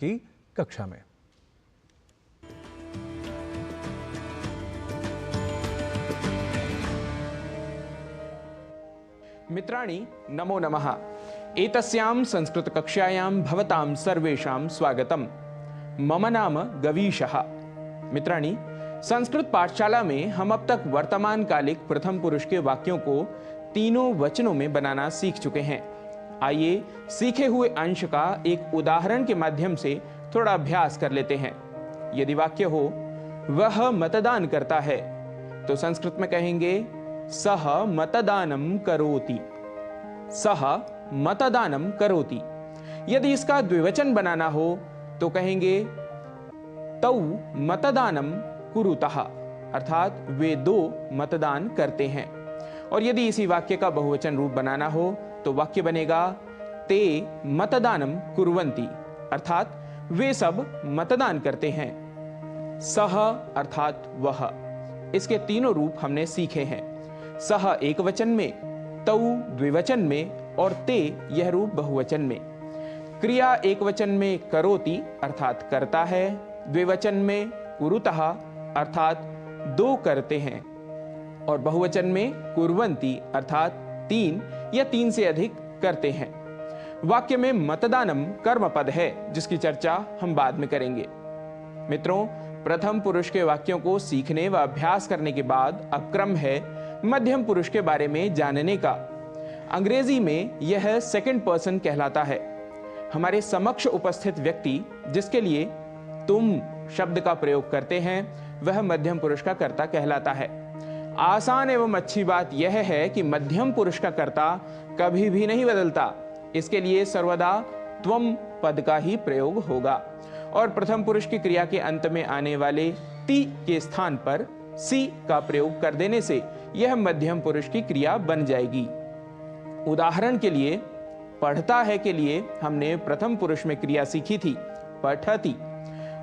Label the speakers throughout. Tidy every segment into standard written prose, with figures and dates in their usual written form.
Speaker 1: की कक्षा में।
Speaker 2: मित्राणि नमो नमः। एतस्यां संस्कृतकक्षायां भवतां सर्वेषां स्वागतम्। मम नाम गवीशः। मित्राणि, संस्कृत पाठशाला में हम अब तक वर्तमान कालिक प्रथम पुरुष के वाक्यों को तीनों वचनों में बनाना सीख चुके हैं। आइए सीखे हुए अंश का एक उदाहरण के माध्यम से थोड़ा अभ्यास कर लेते हैं। यदि वाक्य हो वह मतदान करता है, तो संस्कृत में कहेंगे सह मतदानम करोति। सह मतदानम करोति। यदि इसका द्विवचन बनाना हो तो कहेंगे तौ मतदानम कुरुतः, अर्थात वे दो मतदान करते हैं। और यदि इसी वाक्य का बहुवचन रूप बनाना हो तो वाक्य बनेगा ते मतदानम कुर्वन्ति, अर्थात वे सब मतदान करते हैं। सह अर्थात वह, इसके तीनों रूप हमने सीखे हैं। सह एक वचन में, तौ द्विवचन में और ते यह रूप बहुवचन में। क्रिया एक वचन में करोति अर्थात करता है, द्विवचन में कुरुतः अर्थात दो करते हैं, और बहुवचन में कुर्वन्ति अर्थात तीन या तीन से अधिक करते हैं। वाक्य में मतदानम कर्म पद है, जिसकी चर्चा हम बाद में करेंगे। मित्रों, प्रथम पुरुष के वाक्यों को सीखने व अभ्यास करने के बाद अब क्रम है मध्यम पुरुष के बारे में जानने का। अंग्रेजी में यह सेकंड पर्सन कहलाता है। हमारे समक्ष उपस्थित व्यक्ति जिसके लिए तुम शब्द का प्रयोग करते हैं, वह मध्यम पुरुष का कर्ता कहलाता है। आसान एवं अच्छी बात यह है कि मध्यम पुरुष का कर्ता कभी भी नहीं बदलता। इसके लिए सर्वदा त्वम पद का ही प्रयोग होगा, और प्रथम पुरुष की क्रिया के अंत में आने वाले ति के स्थान पर सी का प्रयोग कर देने से यह मध्यम पुरुष की क्रिया बन जाएगी। उदाहरण के लिए, पढ़ता है के लिए हमने प्रथम पुरुष में क्रिया सीखी थी पठति।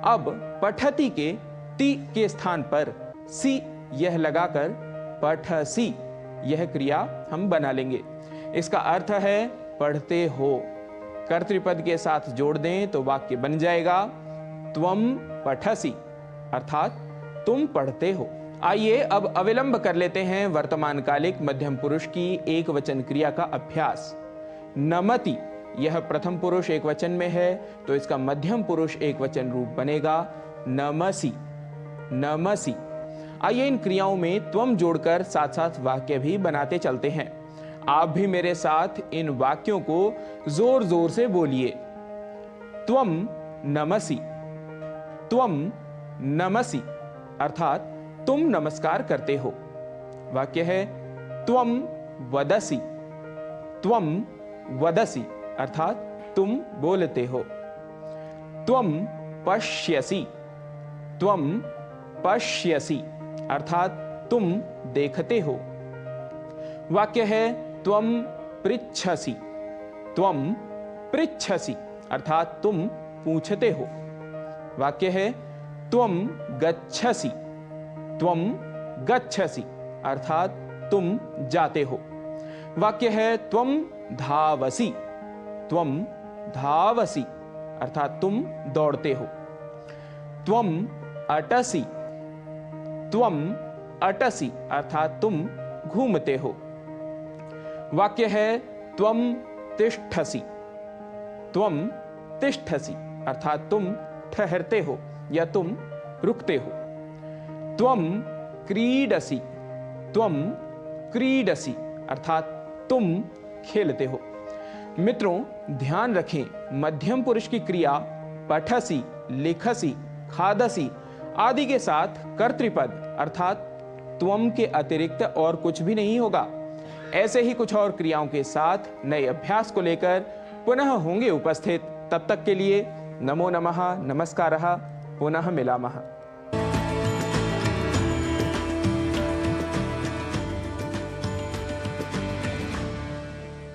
Speaker 2: अब पठति के ति के स्थान पर सी यह लगाकर पठसी यह क्रिया हम बना लेंगे। इसका अर्थ है पढ़ते हो। कर्तृपद के साथ जोड़ दें तो वाक्य बन जाएगा त्वम पठसी, अर्थात तुम पढ़ते हो। आइए अब अविलंब कर लेते हैं वर्तमान कालिक मध्यम पुरुष की एक वचन क्रिया का अभ्यास। नमति यह प्रथम पुरुष एक वचन में है, तो इसका मध्यम पुरुष एक वचन रूप बनेगा नमसि। नमसि। आइए इन क्रियाओं में त्वम जोड़कर साथ साथ वाक्य भी बनाते चलते हैं। आप भी मेरे साथ इन वाक्यों को जोर जोर से बोलिए। त्वम नमसि। त्वम नमसि, अर्थात तुम नमस्कार करते हो। वाक्य है त्वम वदसि। त्वम वदसि, अर्थात तुम बोलते हो। त्वम पश्यसि। त्वम पश्यसि, अर्थात तुम देखते हो। वाक्य है त्वम पृच्छसि। त्वम पृच्छसि, अर्थात तुम पूछते हो। वाक्य है त्वम गच्छसि। त्वम गच्छसि, अर्थात तुम जाते हो। वाक्य है त्वम धावसि। त्वम धावसि, अर्थात तुम दौड़ते हो। त्वम अटसि। त्वम अटसि, अर्थात तुम घूमते हो। वाक्य है त्वम तिष्ठसि। त्वम तिष्ठसि, अर्थात तुम ठहरते हो या तुम रुकते हो। त्वम क्रीडसि। त्वम क्रीडसि, अर्थात तुम खेलते हो। मित्रों, ध्यान रखें, मध्यम पुरुष की क्रिया पठसि, लिखसि, खादसि आदि के साथ कर्तृपद अर्थात त्वम के अतिरिक्त और कुछ भी नहीं होगा। ऐसे ही कुछ और क्रियाओं के साथ नए अभ्यास को लेकर पुनः होंगे उपस्थित। तब तक के लिए नमो नमः, नमस्कारः, पुनः मिलामः।